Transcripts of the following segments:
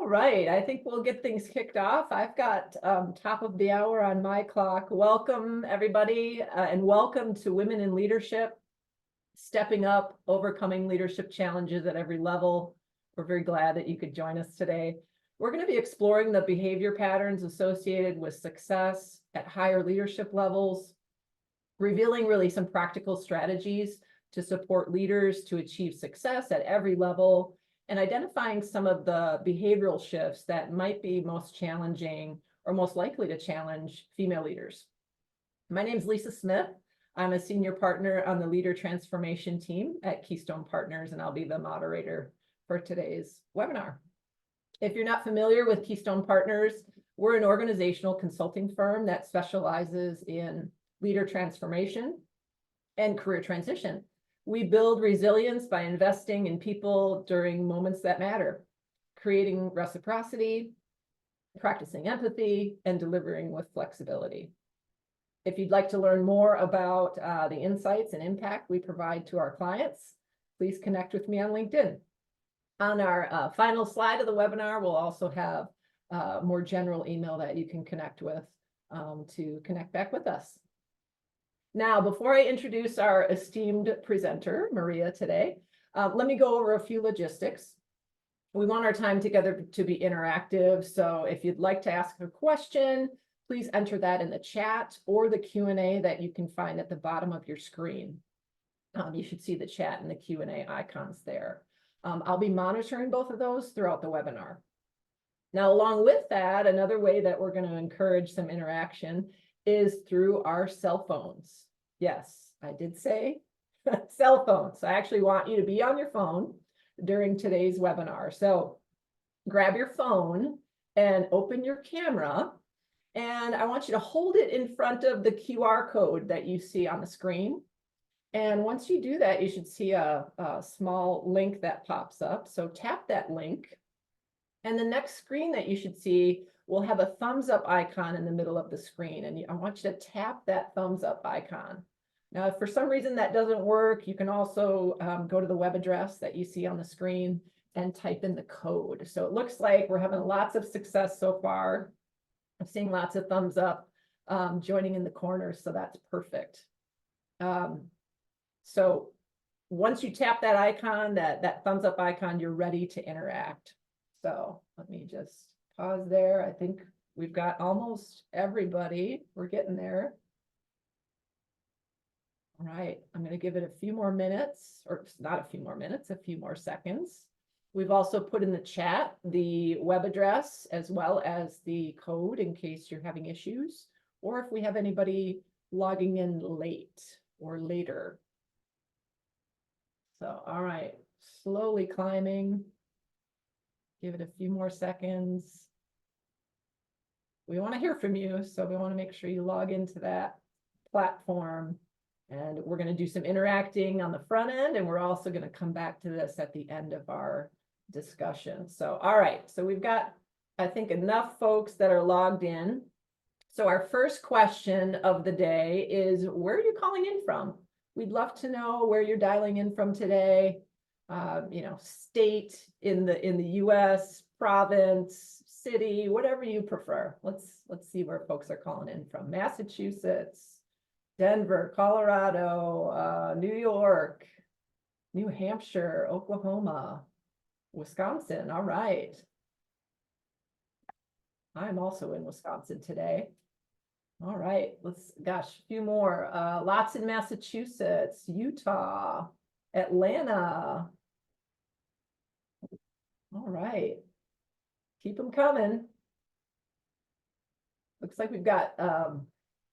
All right, I think we'll get things kicked off. I've got top of the hour on my clock. Welcome, everybody, and welcome to Women in Leadership, Stepping Up, Overcoming Leadership Challenges at Every Level. We're very glad that you could join us today. We're going to be exploring the behavior patterns associated with success at higher leadership levels, revealing really some practical strategies to support leaders to achieve success at every level, and identifying some of the behavioral shifts that might be most challenging or most likely to challenge female leaders. My name is Lisa Smith. I'm a senior partner on the leader transformation team at Keystone Partners, and I'll be the moderator for today's webinar. If you're not familiar with Keystone Partners, we're an organizational consulting firm that specializes in leader transformation and career transition. We build resilience by investing in people during moments that matter, creating reciprocity, practicing empathy, and delivering with flexibility. If you'd like to learn more about the insights and impact we provide to our clients, please connect with me on LinkedIn. On our final slide of the webinar, we'll also have a more general email that you can connect with to connect back with us. Now, before I introduce our esteemed presenter, Maria, today, let me go over a few logistics. We want our time together to be interactive, so if you'd like to ask a question, please enter that in the chat or the Q&A that you can find at the bottom of your screen. You should see the chat and the Q&A icons there. I'll be monitoring both of those throughout the webinar. Now, along with that, another way that we're going to encourage some interaction is through our cell phones. Yes, I did say cell phones. I actually want you to be on your phone during today's webinar. So grab your phone and open your camera, and I want you to hold it in front of the QR code that you see on the screen. And once you do that, you should see a small link that pops up. So tap that link, and the next screen that you should see will have a thumbs up icon in the middle of the screen, and I want you to tap that thumbs up icon. Now, if for some reason that doesn't work, you can also go to the web address that you see on the screen and type in the code. So it looks like we're having lots of success so far. I'm seeing lots of thumbs up joining in the corners, so that's perfect. So once you tap that icon, that thumbs up icon, you're ready to interact. So let me just pause there. I think we've got almost everybody. We're getting there. All right, I'm going to give it a few more minutes, or not a few more minutes, a few more seconds. We've also put in the chat the web address as well as the code in case you're having issues, or if we have anybody logging in late or later. So, all right, slowly climbing. Give it a few more seconds. We want to hear from you, so we want to make sure you log into that platform. And we're going to do some interacting on the front end, and we're also going to come back to this at the end of our discussion. So, all right, so we've got, I think, enough folks that are logged in. So our first question of the day is, where are you calling in from? We'd love to know where you're dialing in from today. State in the US, province, city, whatever you prefer. Let's see where folks are calling in from. Massachusetts, Denver, Colorado, New York, New Hampshire, Oklahoma, Wisconsin. All right. I'm also in Wisconsin today. All right, a few more. Lots in Massachusetts, Utah, Atlanta. All right, keep them coming. Looks like we've got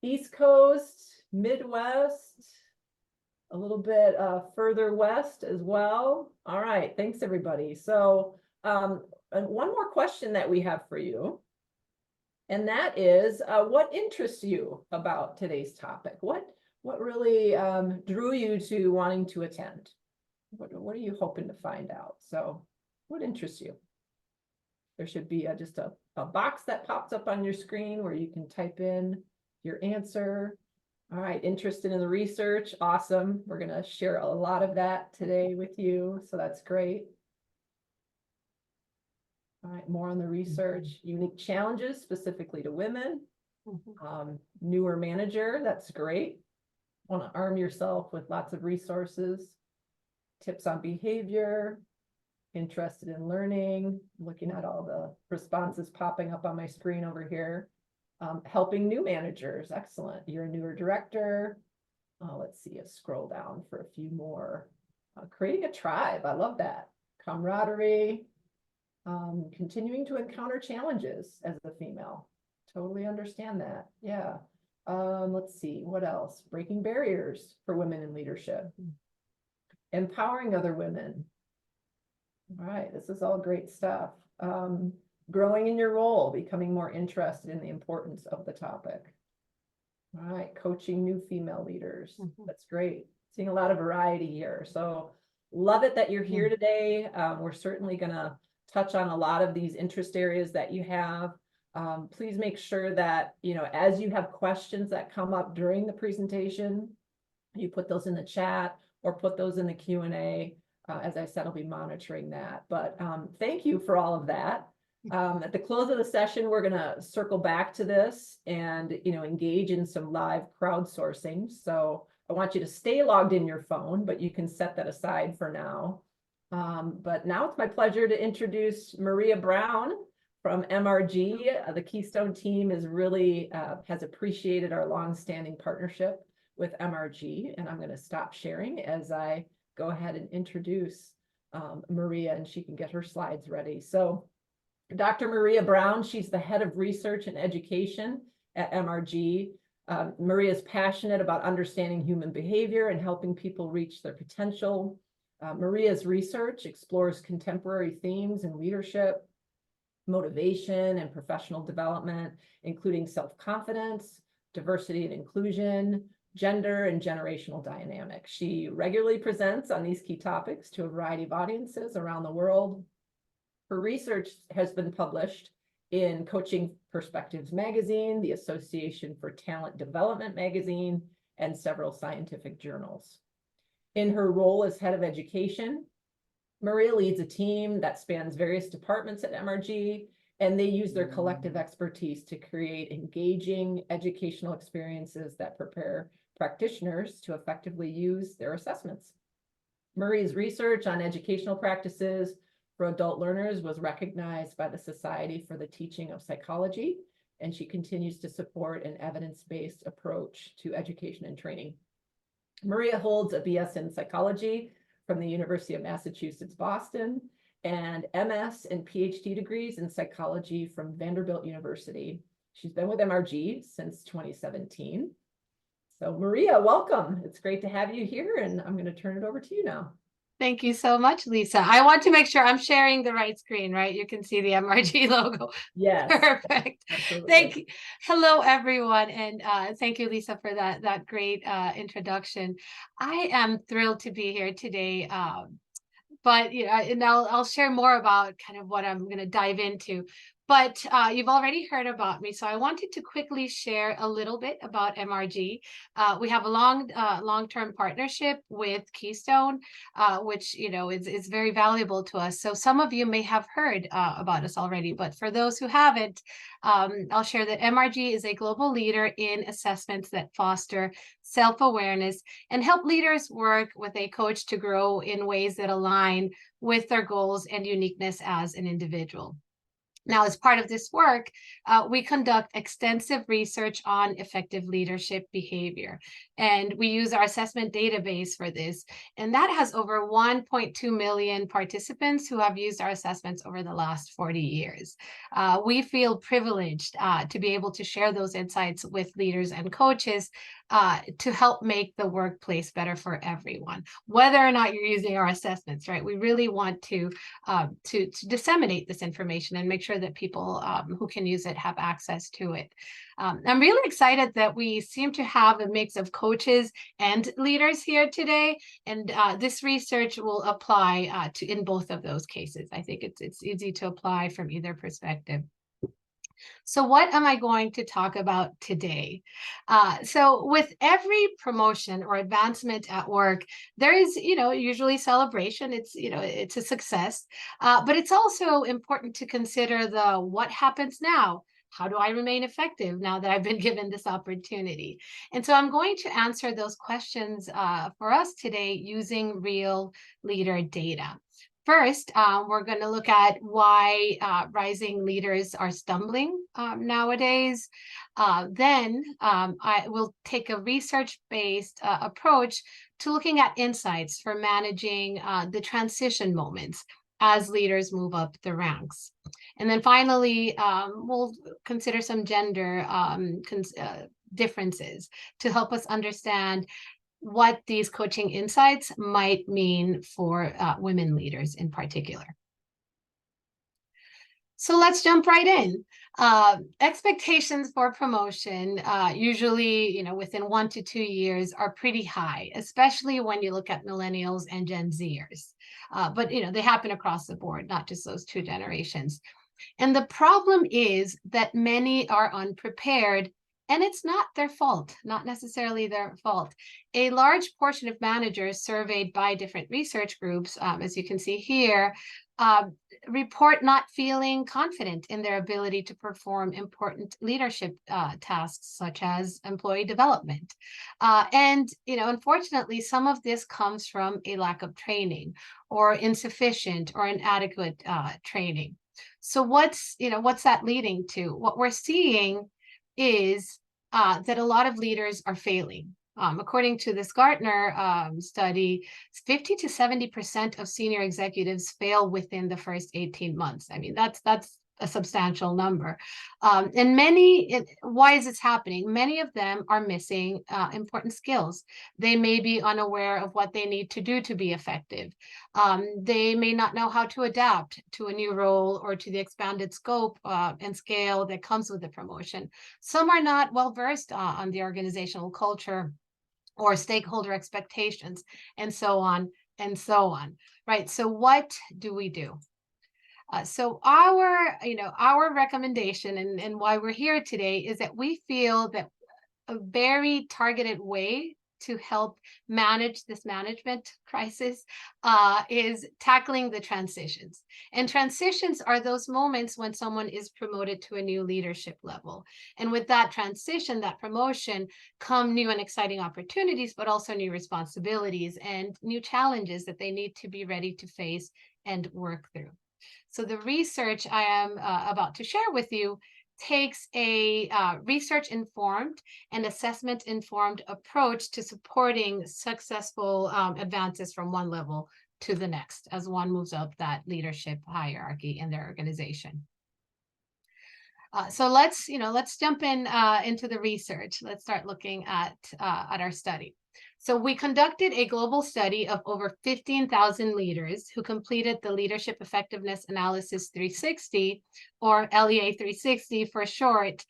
East Coast, Midwest, a little bit further west as well. All right, thanks everybody. So and one more question that we have for you, and that is, what interests you about today's topic? What really drew you to wanting to attend? What are you hoping to find out? So what interests you? There should be just a box that pops up on your screen where you can type in your answer. All right, interested in the research. Awesome. We're going to share a lot of that today with you, so that's great. All right, more on the research, unique challenges specifically to women, newer manager, that's great. Want to arm yourself with lots of resources, tips on behavior, interested in learning, looking at all the responses popping up on my screen over here. Helping new managers, excellent. You're a newer director. Let's see, scroll down for a few more. Creating a tribe, I love that. Camaraderie, continuing to encounter challenges as a female. Totally understand that, yeah. Let's see, what else? Breaking barriers for women in leadership. Empowering other women. All right, this is all great stuff. Growing in your role, becoming more interested in the importance of the topic. All right, coaching new female leaders. That's great. Seeing a lot of variety here. So love it that you're here today. We're certainly gonna touch on a lot of these interest areas that you have. Please make sure that, as you have questions that come up during the presentation, you put those in the chat or put those in the Q&A. As I said, I'll be monitoring that. But thank you for all of that. At the close of the session, we're going to circle back to this and engage in some live crowdsourcing. So I want you to stay logged in your phone, but you can set that aside for now. But now it's my pleasure to introduce Maria Brown from MRG. The Keystone team is really has appreciated our longstanding partnership with MRG, and I'm going to stop sharing as I go ahead and introduce Maria, and she can get her slides ready. So Dr. Maria Brown, she's the head of research and education at MRG. Maria is passionate about understanding human behavior and helping people reach their potential. Maria's research explores contemporary themes in leadership, motivation, and professional development, including self-confidence, diversity and inclusion, gender, and generational dynamics. She regularly presents on these key topics to a variety of audiences around the world. Her research has been published in Coaching Perspectives magazine, the Association for Talent Development magazine, and several scientific journals. In her role as head of education, Maria leads a team that spans various departments at MRG, and they use their collective expertise to create engaging educational experiences that prepare practitioners to effectively use their assessments. Maria's research on educational practices for adult learners was recognized by the Society for the Teaching of Psychology, and she continues to support an evidence-based approach to education and training. Maria holds a BS in psychology from the University of Massachusetts, Boston, and MS and PhD degrees in psychology from Vanderbilt University. She's been with MRG since 2017. So Maria, welcome. It's great to have you here, and I'm going to turn it over to you now. Thank you so much, Lisa. I want to make sure I'm sharing the right screen, right? You can see the MRG logo. Yes. Perfect. Absolutely. Thank you. Hello, everyone. And thank you, Lisa, for that great introduction. I am thrilled to be here today. But and I'll share more about kind of what I'm going to dive into. But you've already heard about me, so I wanted to quickly share a little bit about MRG. We have a long-term partnership with Keystone, which is very valuable to us. So some of you may have heard about us already, but for those who haven't, I'll share that MRG is a global leader in assessments that foster self-awareness and help leaders work with a coach to grow in ways that align with their goals and uniqueness as an individual. Now, as part of this work, we conduct extensive research on effective leadership behavior, and we use our assessment database for this. And that has over 1.2 million participants who have used our assessments over the last 40 years. We feel privileged to be able to share those insights with leaders and coaches to help make the workplace better for everyone, whether or not you're using our assessments, right? We really want to disseminate this information and make sure that people who can use it have access to it. I'm really excited that we seem to have a mix of coaches and leaders here today, and this research will apply in both of those cases. I think it's easy to apply from either perspective. So what am I going to talk about today? So with every promotion or advancement at work, there is, usually celebration. It's a success, but it's also important to consider the what happens now. How do I remain effective now that I've been given this opportunity? And so I'm going to answer those questions for us today using real leader data. First, we're going to look at why rising leaders are stumbling nowadays. Then I will take a research-based approach to looking at insights for managing the transition moments as leaders move up the ranks. And then finally, we'll consider some gender differences to help us understand what these coaching insights might mean for women leaders in particular. So let's jump right in. Expectations for promotion, usually, within 1 to 2 years, are pretty high, especially when you look at millennials and Gen Zers. But they happen across the board, not just those two generations. And the problem is that many are unprepared, and it's not their fault, not necessarily their fault. A large portion of managers surveyed by different research groups, as you can see here, report not feeling confident in their ability to perform important leadership tasks such as employee development. And unfortunately, some of this comes from a lack of training or insufficient or inadequate training. So what's that leading to? What we're seeing is that a lot of leaders are failing. According to this Gartner study, 50 to 70% of senior executives fail within the first 18 months. I mean, that's a substantial number. And why is this happening? Many of them are missing important skills. They may be unaware of what they need to do to be effective. They may not know how to adapt to a new role or to the expanded scope and scale that comes with the promotion. Some are not well versed on the organizational culture or stakeholder expectations, and so on and so on. Right. So what do we do? So our recommendation and why we're here today is that we feel that a very targeted way to help manage this management crisis is tackling the transitions. And transitions are those moments when someone is promoted to a new leadership level. And with that transition, that promotion, come new and exciting opportunities, but also new responsibilities and new challenges that they need to be ready to face and work through. So the research I am about to share with you takes a research-informed and assessment-informed approach to supporting successful advances from one level to the next as one moves up that leadership hierarchy in their organization. So let's jump into the research. Let's start looking at our study. So we conducted a global study of over 15,000 leaders who completed the Leadership Effectiveness Analysis 360, or LEA 360 for short,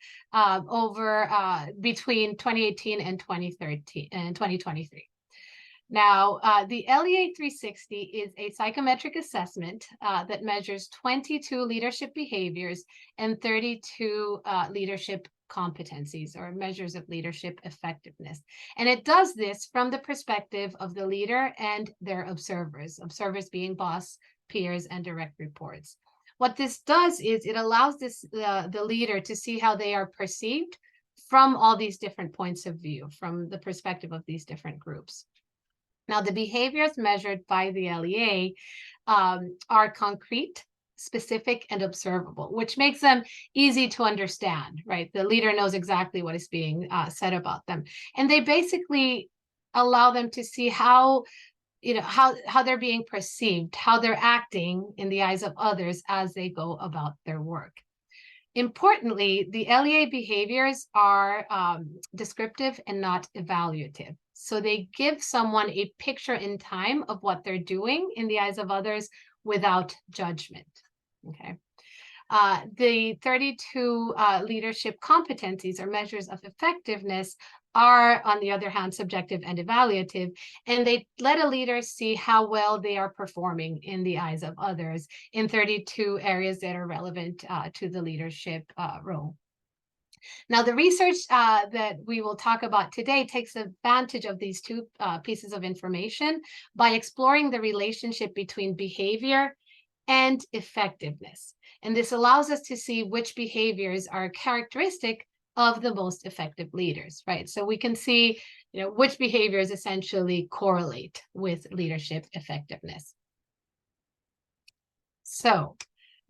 between 2018 and 2023. Now, the LEA 360 is a psychometric assessment that measures 22 leadership behaviors and 32 leadership competencies or measures of leadership effectiveness. And it does this from the perspective of the leader and their observers being boss, peers, and direct reports. What this does is it allows the leader to see how they are perceived from all these different points of view, from the perspective of these different groups. Now, the behaviors measured by the LEA are concrete, specific, and observable, which makes them easy to understand, right? The leader knows exactly what is being said about them. And they basically allow them to see how they're being perceived, how they're acting in the eyes of others as they go about their work. Importantly, the LEA behaviors are descriptive and not evaluative. So they give someone a picture in time of what they're doing in the eyes of others without judgment. Okay. The 32 leadership competencies or measures of effectiveness are, on the other hand, subjective and evaluative, and they let a leader see how well they are performing in the eyes of others in 32 areas that are relevant to the leadership role. Now, the research that we will talk about today takes advantage of these two pieces of information by exploring the relationship between behavior and effectiveness. And this allows us to see which behaviors are characteristic of the most effective leaders, right? So we can see, which behaviors essentially correlate with leadership effectiveness. So,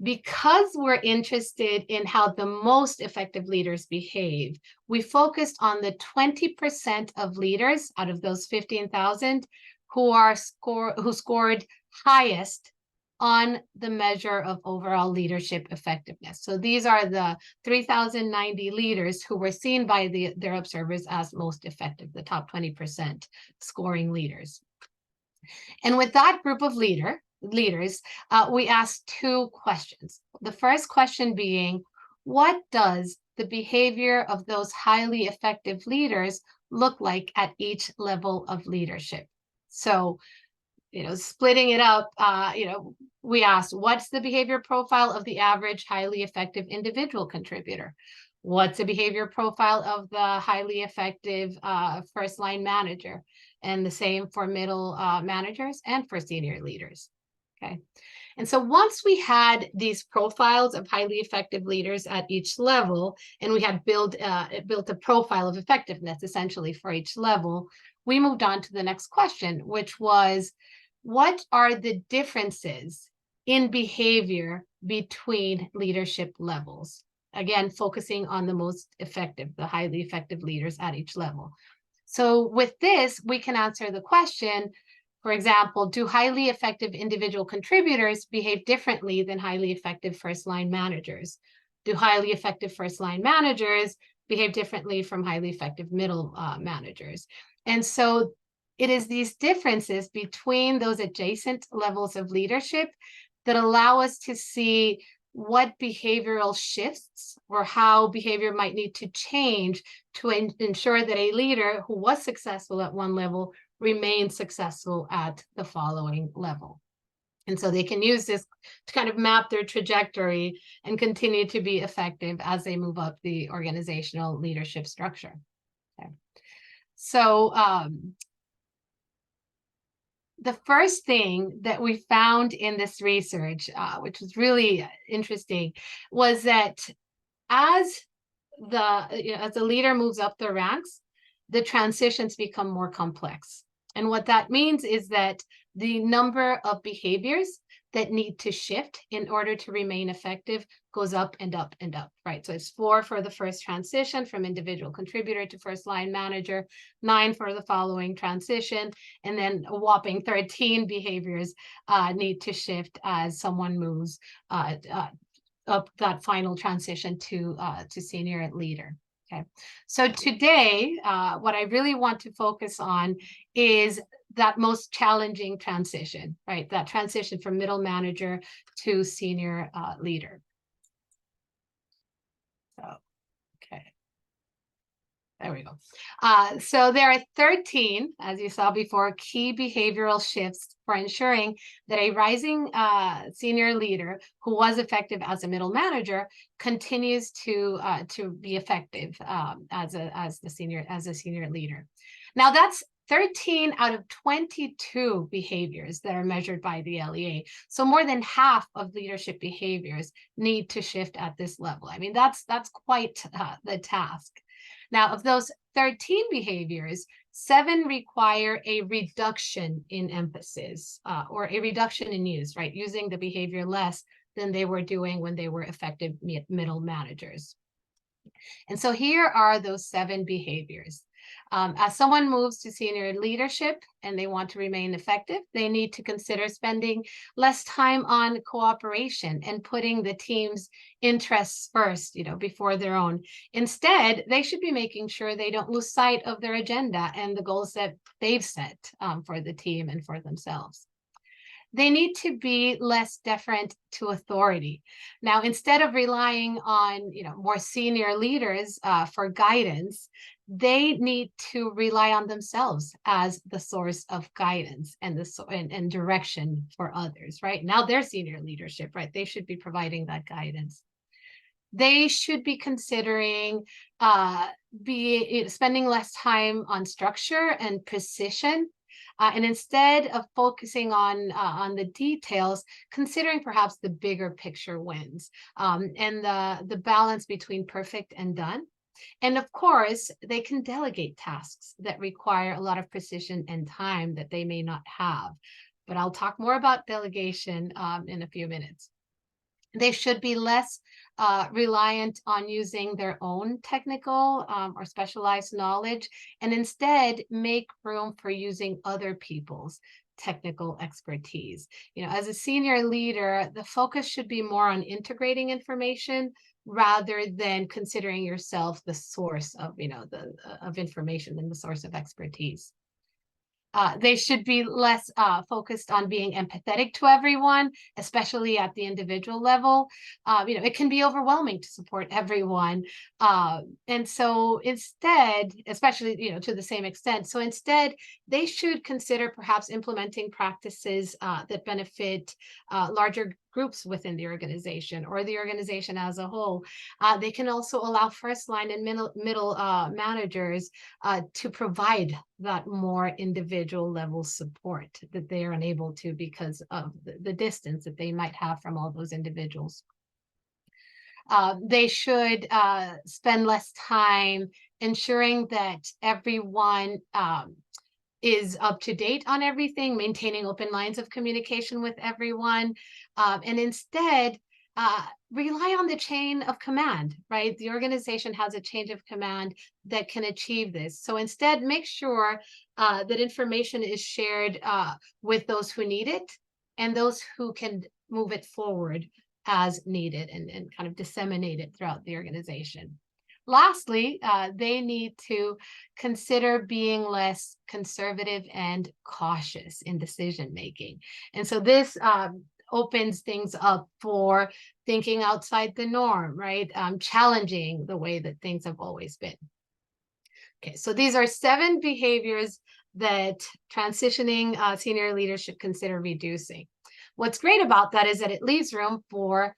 because we're interested in how the most effective leaders behave, we focused on the 20% of leaders out of those 15,000 who scored highest on the measure of overall leadership effectiveness. So these are the 3,090 leaders who were seen by their observers as most effective, the top 20% scoring leaders. And with that group of leaders, we asked two questions. The first question being, what does the behavior of those highly effective leaders look like at each level of leadership? So, splitting it up, we asked, what's the behavior profile of the average highly effective individual contributor? What's the behavior profile of the highly effective first line manager? And the same for middle managers and for senior leaders. Okay. And so once we had these profiles of highly effective leaders at each level, and we had built a profile of effectiveness essentially for each level, we moved on to the next question, which was, what are the differences in behavior between leadership levels? Again, focusing on the most effective, the highly effective leaders at each level. So with this, we can answer the question, for example, do highly effective individual contributors behave differently than highly effective first-line managers? Do highly effective first-line managers behave differently from highly effective middle managers? And so it is these differences between those adjacent levels of leadership that allow us to see what behavioral shifts or how behavior might need to change to ensure that a leader who was successful at one level remains successful at the following level. And so they can use this to kind of map their trajectory and continue to be effective as they move up the organizational leadership structure. Okay. So the first thing that we found in this research, which was really interesting, was that as the leader moves up the ranks, the transitions become more complex. And what that means is that the number of behaviors that need to shift in order to remain effective goes up and up and up, right? So it's 4 for the first transition from individual contributor to first line manager, 9 for the following transition, and then a whopping 13 behaviors need to shift as someone moves up that final transition to senior leader. Okay, so today, what I really want to focus on is that most challenging transition, right? That transition from middle manager to senior leader. So, okay. There we go. So there are 13, as you saw before, key behavioral shifts for ensuring that a rising senior leader who was effective as a middle manager continues to be effective as a senior leader. Now that's 13 out of 22 behaviors that are measured by the LEA. So more than half of leadership behaviors need to shift at this level. I mean, that's quite the task. Now, of those 13 behaviors, 7 require a reduction in emphasis or a reduction in use, right? Using the behavior less than they were doing when they were effective middle managers. And so here are those 7 behaviors. As someone moves to senior leadership and they want to remain effective, they need to consider spending less time on cooperation and putting the team's interests first, before their own. Instead, they should be making sure they don't lose sight of their agenda and the goals that they've set for the team and for themselves. They need to be less deferent to authority. Now, instead of relying on more senior leaders for guidance, they need to rely on themselves as the source of guidance and and direction for others, right? Now they're senior leadership, right? They should be providing that guidance. They should be considering spending less time on structure and precision, and instead of focusing on the details, considering perhaps the bigger picture wins, and the balance between perfect and done. And of course, they can delegate tasks that require a lot of precision and time that they may not have. But I'll talk more about delegation in a few minutes. They should be less reliant on using their own technical or specialized knowledge, and instead make room for using other people's technical expertise. As a senior leader, the focus should be more on integrating information rather than considering yourself the source of, of information and the source of expertise. They should be less focused on being empathetic to everyone, especially at the individual level. It can be overwhelming to support everyone. And so instead, especially, to the same extent, so instead, they should consider perhaps implementing practices that benefit larger groups within the organization or the organization as a whole. They can also allow first line and middle managers to provide that more individual level support that they are unable to because of the distance that they might have from all those individuals. They should spend less time ensuring that everyone is up to date on everything, maintaining open lines of communication with everyone, and instead rely on the chain of command, right? The organization has a chain of command that can achieve this. So instead, make sure that information is shared with those who need it and those who can move it forward as needed, and kind of disseminate it throughout the organization. Lastly, they need to consider being less conservative and cautious in decision making. And so this opens things up for thinking outside the norm, right? Challenging the way that things have always been. Okay, so these are 7 behaviors that transitioning senior leaders should consider reducing. What's great about that is that it leaves room for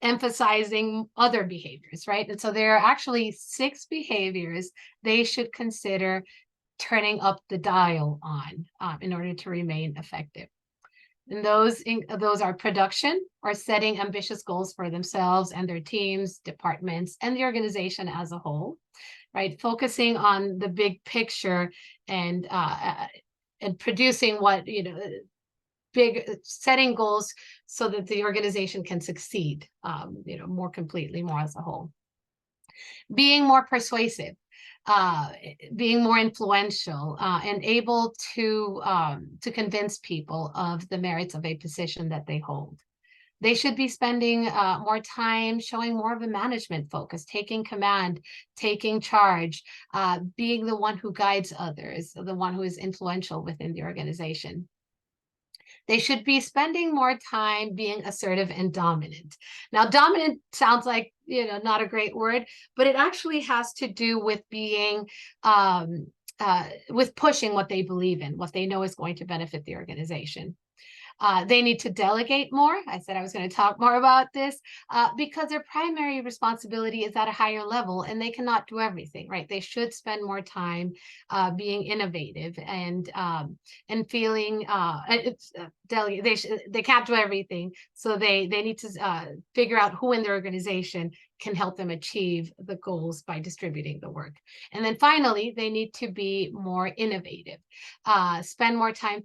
emphasizing other behaviors, right? And so there are actually 6 behaviors they should consider turning up the dial on in order to remain effective. And those are production, or setting ambitious goals for themselves and their teams, departments, and the organization as a whole, right? Focusing on the big picture and producing what, setting goals so that the organization can succeed, more completely, more as a whole. Being more persuasive, being more influential, and able to convince people of the merits of a position that they hold. They should be spending more time showing more of a management focus, taking command, taking charge, being the one who guides others, the one who is influential within the organization. They should be spending more time being assertive and dominant. Now, dominant sounds like, not a great word, but it actually has to do with being, with pushing what they believe in, what they know is going to benefit the organization. They need to delegate more. I said I was going to talk more about this because their primary responsibility is at a higher level and they cannot do everything, right? They should spend more time being innovative and feeling they can't do everything. So they need to figure out who in their organization can help them achieve the goals by distributing the work. And then finally, they need to be more innovative, spend more time,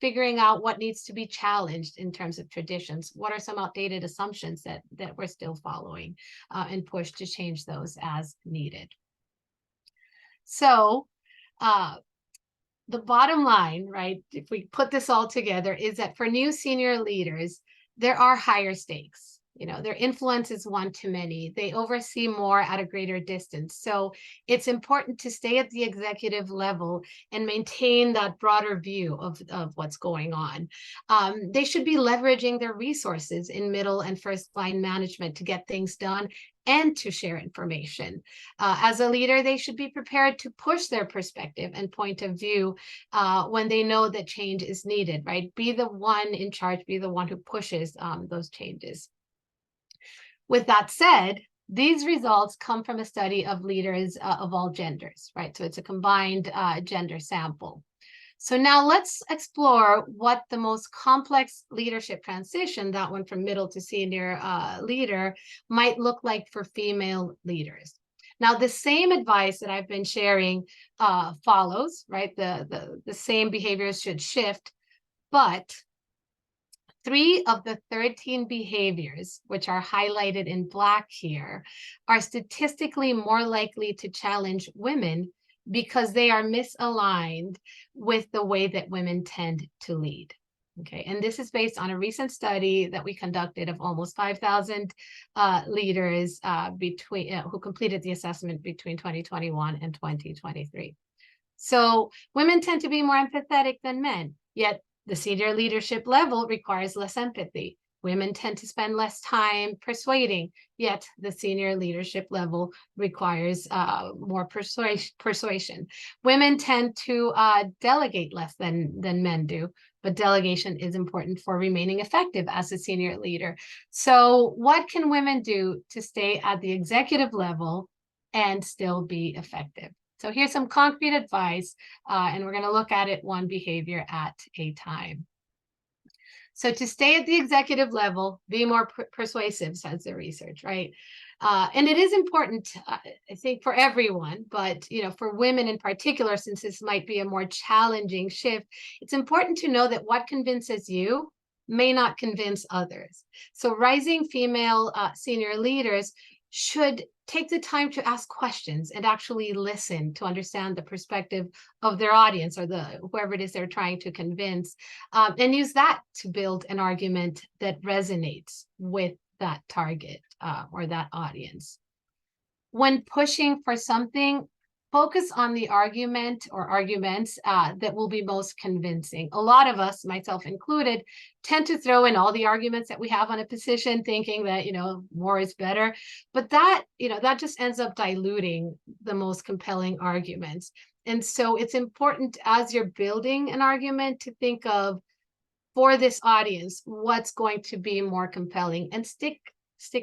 figuring out what needs to be challenged in terms of traditions. What are some outdated assumptions that we're still following, and push to change those as needed. So the bottom line, right, if we put this all together, is that for new senior leaders, there are higher stakes. Their influence is one to many. They oversee more at a greater distance. So it's important to stay at the executive level and maintain that broader view of what's going on. They should be leveraging their resources in middle and first line management to get things done and to share information. As a leader, they should be prepared to push their perspective and point of view when they know that change is needed, right? Be the one in charge, be the one who pushes those changes. With that said, these results come from a study of leaders of all genders, right? So it's a combined gender sample. So now let's explore what the most complex leadership transition, that one from middle to senior leader, might look like for female leaders. Now, the same advice that I've been sharing follows, right? The same behaviors should shift, but 3 of the 13 behaviors, which are highlighted in black here, are statistically more likely to challenge women because they are misaligned with the way that women tend to lead. Okay, and this is based on a recent study that we conducted of almost 5,000 leaders who completed the assessment between 2021 and 2023. So women tend to be more empathetic than men, yet the senior leadership level requires less empathy. Women tend to spend less time persuading, yet the senior leadership level requires more persuasion. Women tend to delegate less than men do, but delegation is important for remaining effective as a senior leader. So what can women do to stay at the executive level and still be effective? So here's some concrete advice, and we're going to look at it one behavior at a time. So to stay at the executive level, be more persuasive, says the research, right? And it is important, I think, for everyone, but for women in particular, since this might be a more challenging shift, it's important to know that what convinces you may not convince others. So rising female senior leaders should take the time to ask questions and actually listen to understand the perspective of their audience or whoever it is they're trying to convince, and use that to build an argument that resonates with that target or that audience. When pushing for something, focus on the argument or arguments that will be most convincing. A lot of us, myself included, tend to throw in all the arguments that we have on a position, thinking that, more is better. But that just ends up diluting the most compelling arguments. And so it's important, as you're building an argument, to think of, for this audience, what's going to be more compelling, and stick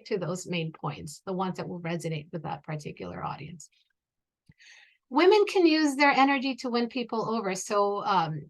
to those main points, the ones that will resonate with that particular audience. Women can use their energy to win people over. So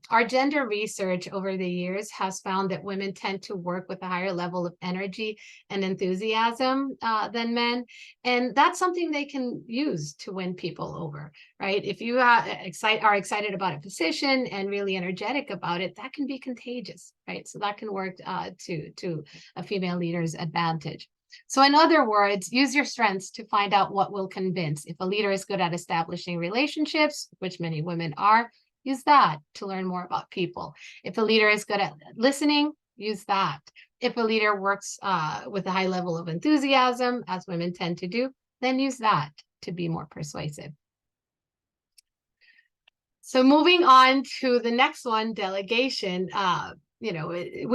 our gender research over the years has found that women tend to work with a higher level of energy and enthusiasm than men. And that's something they can use to win people over, right? If you are excited about a position and really energetic about it, that can be contagious, right? So that can work to a female leader's advantage. So in other words, use your strengths to find out what will convince. If a leader is good at establishing relationships, which many women are, use that to learn more about people. If a leader is good at listening, use that. If a leader works with a high level of enthusiasm, as women tend to do, then use that to be more persuasive. So moving on to the next one, delegation. We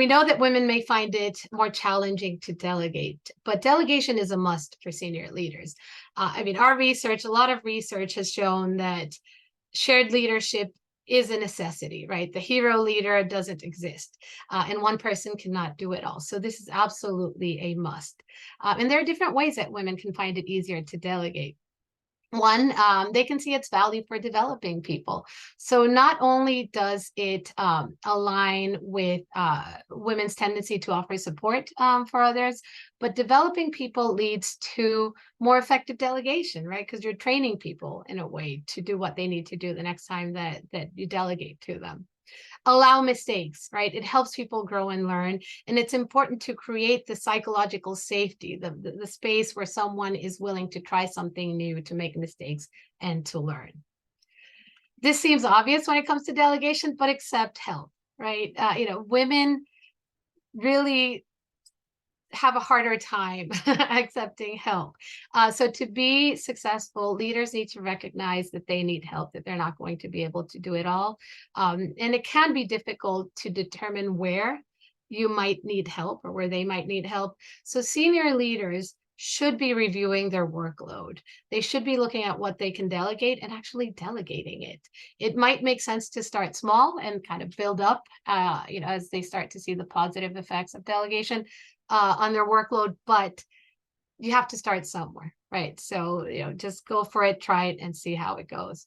know that women may find it more challenging to delegate, but delegation is a must for senior leaders. A lot of research has shown that shared leadership is a necessity, right? The hero leader doesn't exist, and one person cannot do it all. So this is absolutely a must. And there are different ways that women can find it easier to delegate. One, they can see its value for developing people. So not only does it align with women's tendency to offer support for others, but developing people leads to more effective delegation, right? Because you're training people in a way to do what they need to do the next time that you delegate to them. Allow mistakes, right? It helps people grow and learn. And it's important to create the psychological safety, the space where someone is willing to try something new, to make mistakes and to learn. This seems obvious when it comes to delegation, but accept help, right? Women really have a harder time accepting help. So to be successful, leaders need to recognize that they need help, that they're not going to be able to do it all. And it can be difficult to determine where you might need help or where they might need help. So senior leaders should be reviewing their workload. They should be looking at what they can delegate and actually delegating it. It might make sense to start small and kind of build up, as they start to see the positive effects of delegation on their workload, but you have to start somewhere, right? So, just go for it, try it, and see how it goes.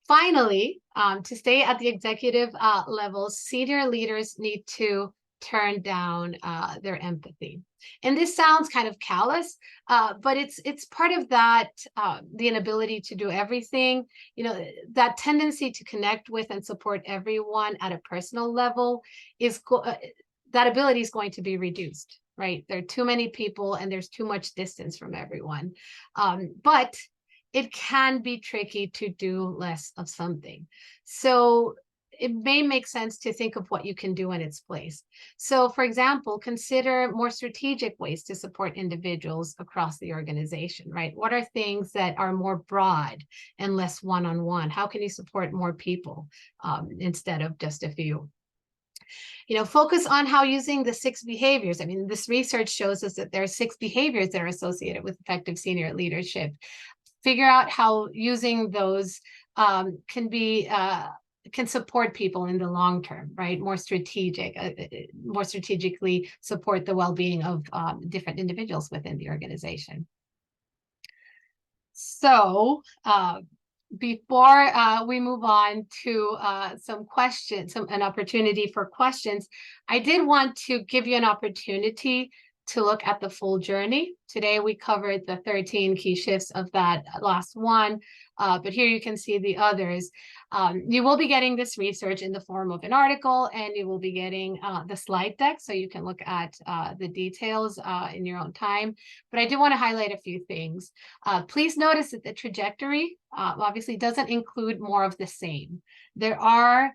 Finally, to stay at the executive level, senior leaders need to turn down their empathy. And this sounds kind of callous, but it's part of that, the inability to do everything, that tendency to connect with and support everyone at a personal level that ability is going to be reduced, right? There are too many people and there's too much distance from everyone. But it can be tricky to do less of something. So it may make sense to think of what you can do in its place. So, for example, consider more strategic ways to support individuals across the organization, right? What are things that are more broad and less one-on-one? How can you support more people instead of just a few? Focus on how using the 6 behaviors. I mean, this research shows us that there are 6 behaviors that are associated with effective senior leadership. Figure out how using those can support people in the long term, right? More strategically support the well-being of different individuals within the organization. So before we move on to some questions, an opportunity for questions, I did want to give you an opportunity to look at the full journey. Today, we covered the 13 key shifts of that last one, but here you can see the others. You will be getting this research in the form of an article, and you will be getting the slide deck, so you can look at the details in your own time. But I do want to highlight a few things. Please notice that the trajectory obviously doesn't include more of the same. There are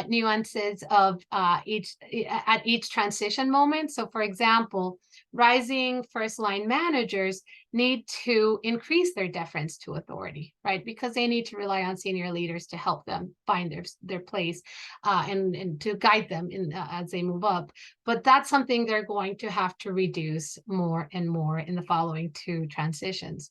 nuances of each transition moment. So, for example, rising first line managers need to increase their deference to authority, right? Because they need to rely on senior leaders to help them find their place and to guide them as they move up. But that's something they're going to have to reduce more and more in the following 2 transitions.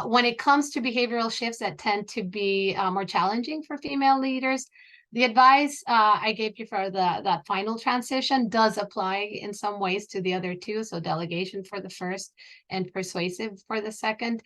When it comes to behavioral shifts that tend to be more challenging for female leaders, the advice I gave you for that final transition does apply in some ways to the other 2. So delegation for the first and persuasive for the second.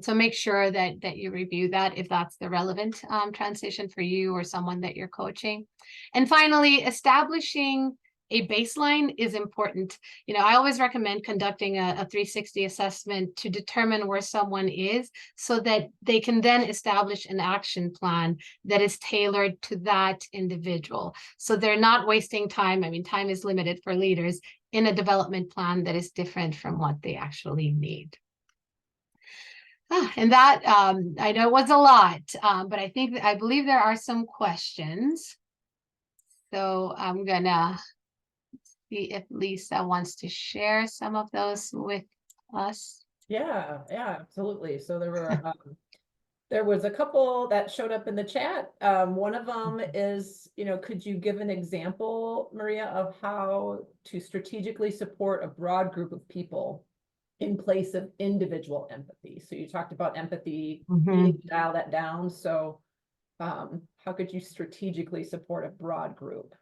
So make sure that you review that if that's the relevant transition for you or someone that you're coaching. And finally, establishing a baseline is important. I always recommend conducting a 360 assessment to determine where someone is so that they can then establish an action plan that is tailored to that individual. So they're not wasting time. I mean, time is limited for leaders in a development plan that is different from what they actually need. And that, I know it was a lot, but I believe there are some questions. So I'm gonna see if Lisa wants to share some of those with us. Yeah, absolutely. So there was a couple that showed up in the chat. One of them is, could you give an example, Maria, of how to strategically support a broad group of people in place of individual empathy? So you talked about empathy, needing to dial that down. So how could you strategically support a broad group?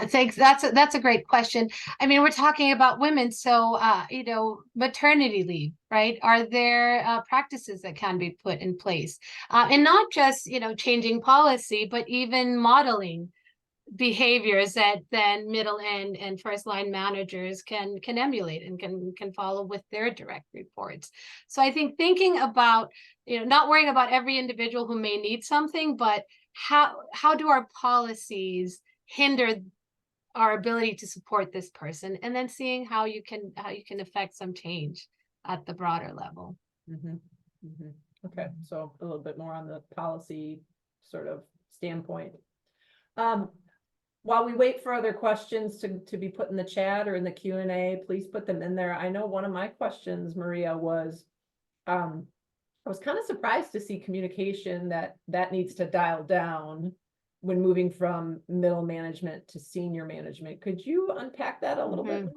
Thanks. That's a great question. I mean, we're talking about women, so maternity leave, right? Are there practices that can be put in place, and not just changing policy, but even modeling behaviors that then middle and first line managers can emulate and can follow with their direct reports. So I think thinking about not worrying about every individual who may need something, but how do our policies hinder our ability to support this person, and then seeing how you can affect some change at the broader level. Okay, so a little bit more on the policy sort of standpoint. while we wait for other questions to be put in the chat or in the Q&A, please put them in there. I know one of my questions, Maria, was, I was kind of surprised to see communication that needs to dial down when moving from middle management to senior management. Could you unpack that a little bit more?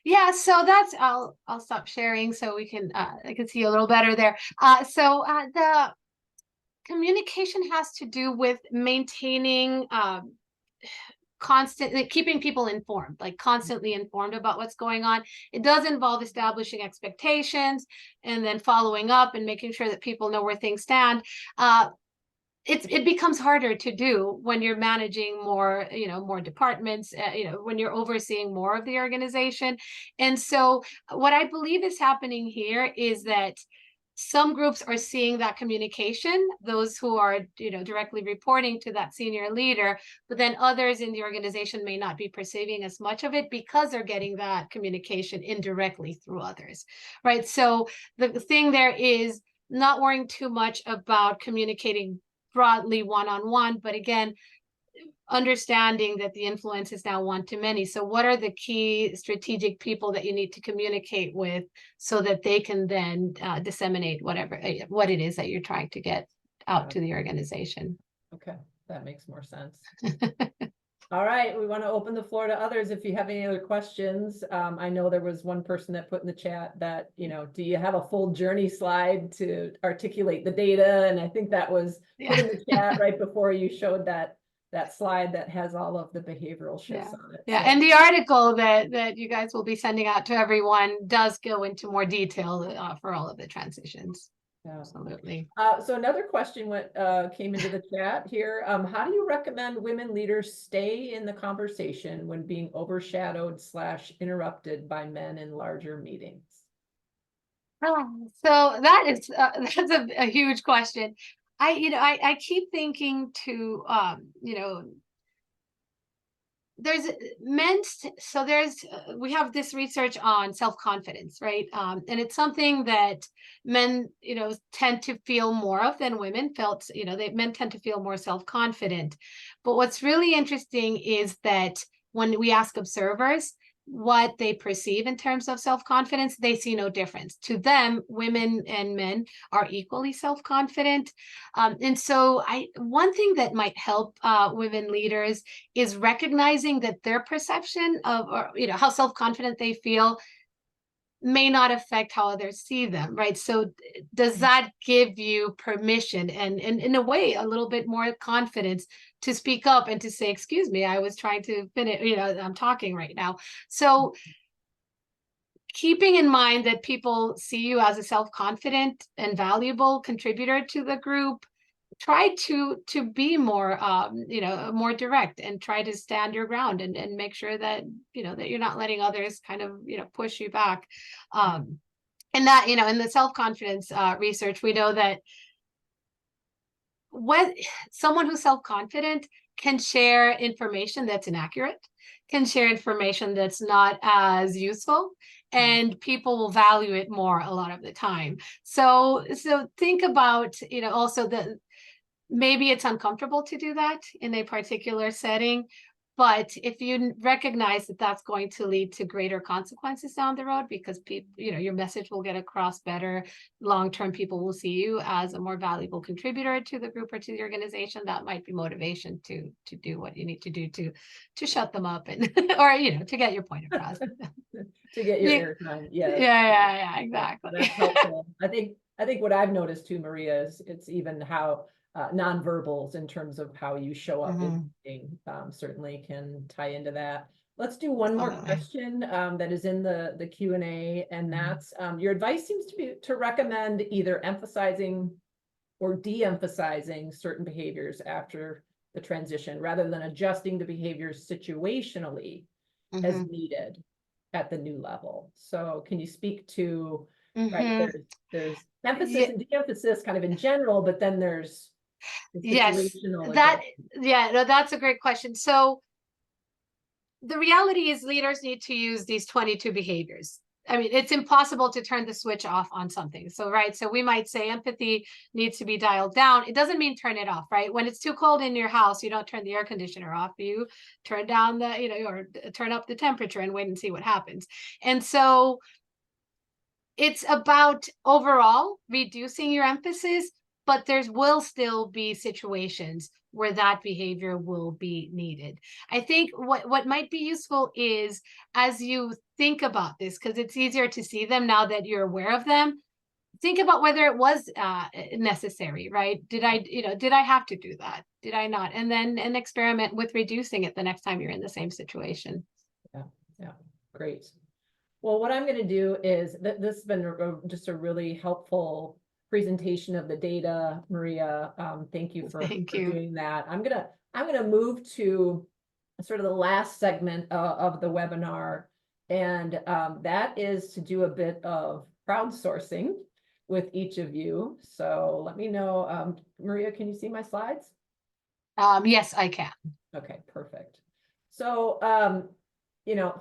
Yeah, so that's I'll stop sharing so we can I can see a little better there. The communication has to do with maintaining constantly keeping people informed, like constantly informed about what's going on. It does involve establishing expectations and then following up and making sure that people know where things stand. It becomes harder to do when you're managing more, more departments, when you're overseeing more of the organization. And so what I believe is happening here is that some groups are seeing that communication, those who are, directly reporting to that senior leader, but then others in the organization may not be perceiving as much of it because they're getting that communication indirectly through others, right? So the thing there is not worrying too much about communicating broadly one-on-one, but again, understanding that the influence is now one to many. So what are the key strategic people that you need to communicate with so that they can then disseminate what it is that you're trying to get out to the organization? Okay, that makes more sense. All right, we want to open the floor to others if you have any other questions. I know there was one person that put in the chat that, do you have a full journey slide to articulate the data? And I think that was put in the chat right before you showed that slide that has all of the behavioral shifts on it. Yeah, so. And the article that you guys will be sending out to everyone does go into more detail for all of the transitions. Yeah. Absolutely. So another question came into the chat here. How do you recommend women leaders stay in the conversation when being overshadowed / interrupted by men in larger meetings? So that's a huge question. I keep thinking to there's we have this research on self-confidence, right? And it's something that men tend to feel more of than women men tend to feel more self-confident. But what's really interesting is that when we ask observers what they perceive in terms of self-confidence, they see no difference. To them, women and men are equally self-confident. And so one thing that might help women leaders is recognizing that their perception of, how self-confident they feel may not affect how others see them, right? So does that give you permission and in a way, a little bit more confidence to speak up and to say, excuse me, I was trying to finish, I'm talking right now. So keeping in mind that people see you as a self-confident and valuable contributor to the group, try to be more more direct and try to stand your ground and make sure that that you're not letting others kind of push you back. And that in the self-confidence research, we know that when someone who's self-confident can share information that's inaccurate, can share information that's not as useful, and people will value it more a lot of the time. So think about also maybe it's uncomfortable to do that in a particular setting, but if you recognize that that's going to lead to greater consequences down the road because people, your message will get across better, long-term people will see you as a more valuable contributor to the group or to the organization, that might be motivation to do what you need to do to shut them up and or to get your point across. To get your airtime. Yeah, exactly. That's helpful. I think what I've noticed too, Maria, is it's even how nonverbals in terms of how you show up in meeting certainly can tie into that. Let's do one more question that is in the Q&A, and that's your advice seems to be to recommend either emphasizing or de-emphasizing certain behaviors after the transition rather than adjusting the behaviors situationally as needed at the new level. So can you speak to right, there's emphasis and de-emphasis kind of in general, but then there's yes, that's a great question. So the reality is leaders need to use these 22 behaviors I mean, it's impossible to turn the switch off on something. So, right. So we might say empathy needs to be dialed down. It doesn't mean turn it off, right? When it's too cold in your house, you don't turn the air conditioner off. You turn down the, or turn up the temperature and wait and see what happens. And so it's about overall reducing your emphasis, but there will still be situations where that behavior will be needed. I think what might be useful is, as you think about this, because it's easier to see them now that you're aware of them, think about whether it was necessary, right? Did I have to do that? Did I not? And then an experiment with reducing it the next time you're in the same situation. Yeah, yeah, great. Well, what I'm going to do is this has been just a really helpful presentation of the data, Maria. Thank you for doing that. I'm gonna move to sort of the last segment of the webinar, and that is to do a bit of crowdsourcing with each of you. So let me know, Maria, can you see my slides? Yes, I can. Okay, perfect. So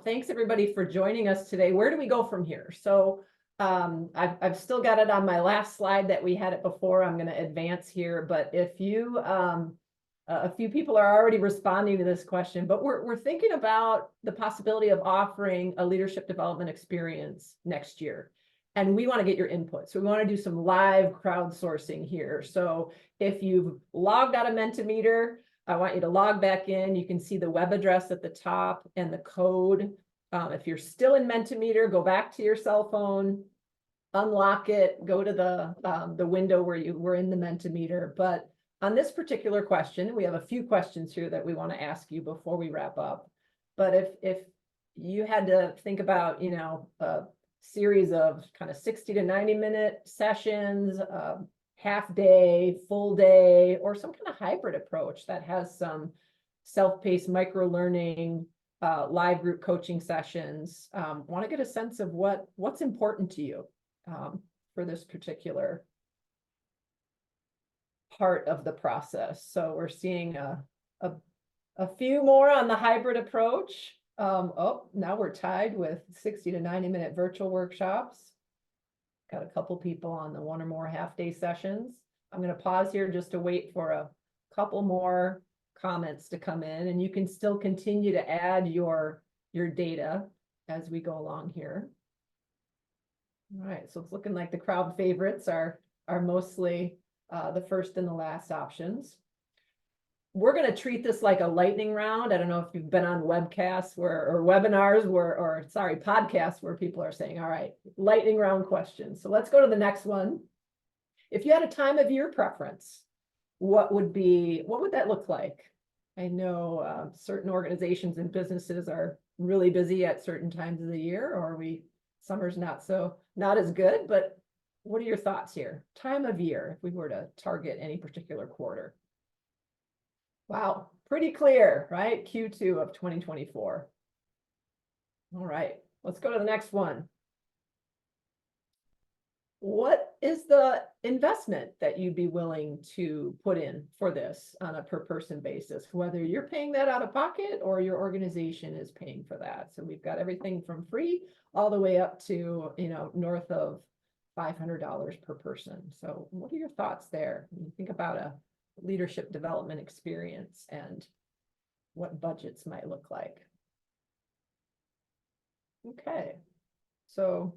thanks everybody for joining us today. Where do we go from here? So I've still got it on my last slide that we had it before. I'm going to advance here, but if you a few people are already responding to this question, but we're thinking about the possibility of offering a leadership development experience next year. And we want to get your input. So we want to do some live crowdsourcing here. So if you've logged out of Mentimeter, I want you to log back in. You can see the web address at the top and the code. If you're still in Mentimeter, go back to your cell phone, unlock it, go to the window where you were in the Mentimeter. But on this particular question, we have a few questions here that we want to ask you before we wrap up. But if you had to think about, a series of kind of 60 to 90-minute sessions, half day, full day, or some kind of hybrid approach that has some self-paced micro learning, live group coaching sessions, want to get a sense of what's important to you for this particular part of the process. So we're seeing a few more on the hybrid approach. Now we're tied with 60 to 90-minute virtual workshops. Got a couple people on the 1 or more half-day sessions. I'm going to pause here just to wait for a couple more comments to come in, and you can still continue to add your data as we go along here. All right, so it's looking like the crowd favorites are mostly the first and the last options. We're going to treat this like a lightning round. I don't know if you've been on webcasts or webinars podcasts where people are saying, all right, lightning round questions. So let's go to the next one. If you had a time of year preference, what would that look like? I know certain organizations and businesses are really busy at certain times of the year, or summer's not as good, but what are your thoughts here? Time of year, if we were to target any particular quarter. Wow, pretty clear, right? Q2 of 2024. All right, let's go to the next one. What is the investment that you'd be willing to put in for this on a per person basis, whether you're paying that out of pocket or your organization is paying for that? So we've got everything from free all the way up to, north of $500 per person. So what are your thoughts there? When you think about a leadership development experience and what budgets might look like. Okay, so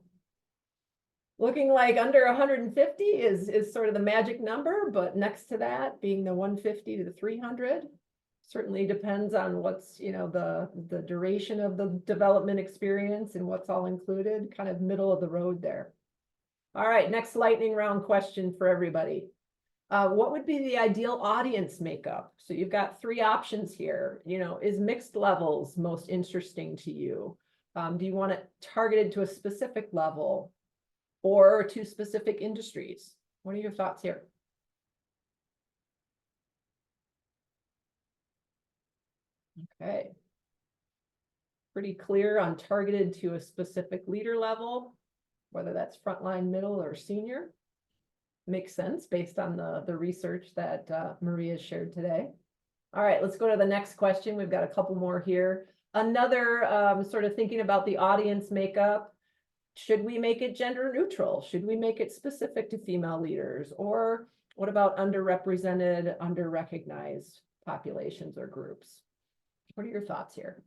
looking like under 150 is sort of the magic number, but next to that being the 150 to the 300 certainly depends on what's, the duration of the development experience and what's all included, kind of middle of the road there. All right, next lightning round question for everybody. What would be the ideal audience makeup? So you've got 3 options here. Is mixed levels most interesting to you? Do you want it targeted to a specific level or to specific industries? What are your thoughts here? Okay. Pretty clear on targeted to a specific leader level, whether that's frontline, middle, or senior. Makes sense based on the research that Maria shared today. All right, let's go to the next question. We've got a couple more here. Another sort of thinking about the audience makeup. should we make it gender neutral? Should we make it specific to female leaders? Or what about underrepresented, underrecognized populations or groups? What are your thoughts here?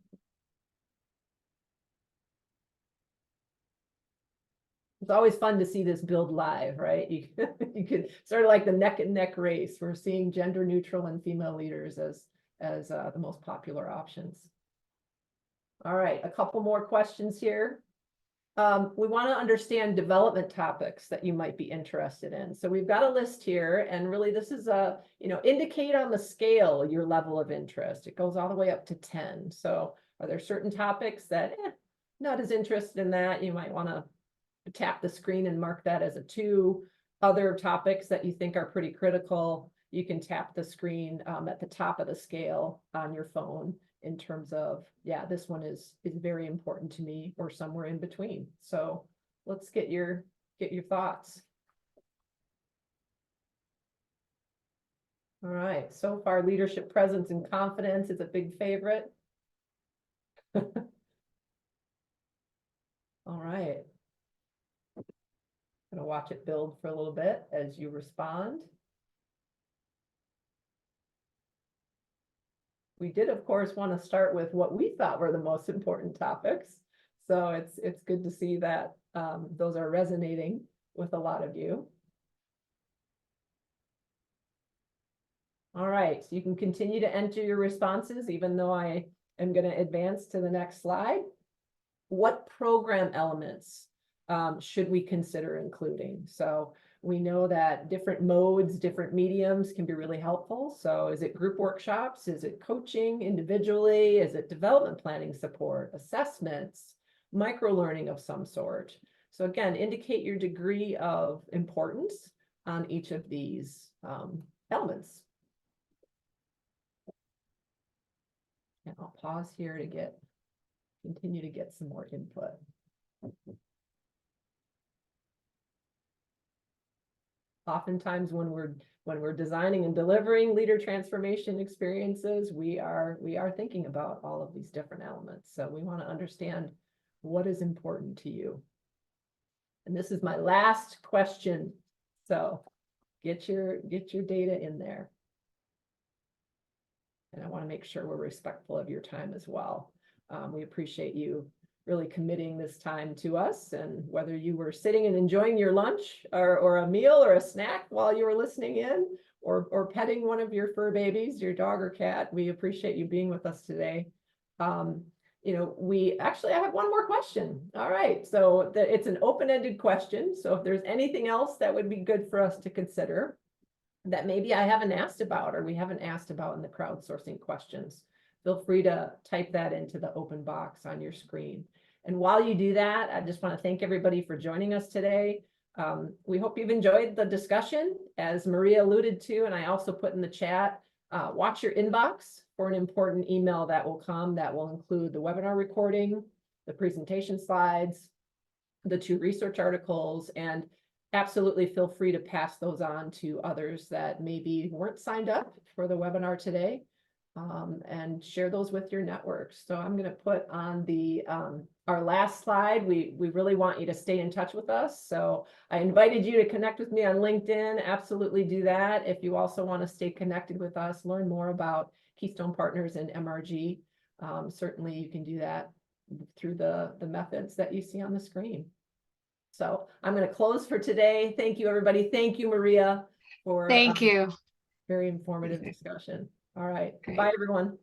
It's always fun to see this build live, right? You could sort of like the neck and neck race. We're seeing gender neutral and female leaders as the most popular options. All right, a couple more questions here. We want to understand development topics that you might be interested in. So we've got a list here, and really this is indicate on the scale your level of interest. It goes all the way up to 10. So are there certain topics that not as interested in that? You might want to tap the screen and mark that as a 2. Other topics that you think are pretty critical, you can tap the screen at the top of the scale on your phone in terms of, yeah, this one is very important to me, or somewhere in between. So let's get your thoughts. All right, so far leadership presence and confidence is a big favorite. All right. Gonna watch it build for a little bit as you respond. We did, of course, want to start with what we thought were the most important topics. So it's good to see that those are resonating with a lot of you. All right, so you can continue to enter your responses, even though I am going to advance to the next slide. What program elements should we consider including? So we know that different modes, different mediums can be really helpful. So is it group workshops? Is it coaching individually? Is it development planning support, assessments, micro-learning of some sort? So again, indicate your degree of importance on each of these elements. And I'll pause here to continue to get some more input. Oftentimes when we're designing and delivering leader transformation experiences, we are thinking about all of these different elements. So we want to understand what is important to you. And this is my last question. So get your data in there. And I want to make sure we're respectful of your time as well. We appreciate you really committing this time to us, and whether you were sitting and enjoying your lunch or a meal or a snack while you were listening in, or petting one of your fur babies, your dog or cat, we appreciate you being with us today. I have one more question. All right, so it's an open-ended question. So if there's anything else that would be good for us to consider that maybe I haven't asked about, or we haven't asked about in the crowdsourcing questions, feel free to type that into the open box on your screen. And while you do that, I just want to thank everybody for joining us today. We hope you've enjoyed the discussion. As Maria alluded to, and I also put in the chat, watch your inbox for an important email that will come that will include the webinar recording, the presentation slides, the 2 research articles, and absolutely feel free to pass those on to others that maybe weren't signed up for the webinar today, and share those with your networks. So I'm going to put on the our last slide. We really want you to stay in touch with us. So I invited you to connect with me on LinkedIn. Absolutely do that. If you also want to stay connected with us, learn more about Keystone Partners and MRG, certainly you can do that through the methods that you see on the screen. So I'm going to close for today. Thank you, everybody. Thank you, Maria, for Thank you. very informative discussion. All right. Great. Bye, everyone.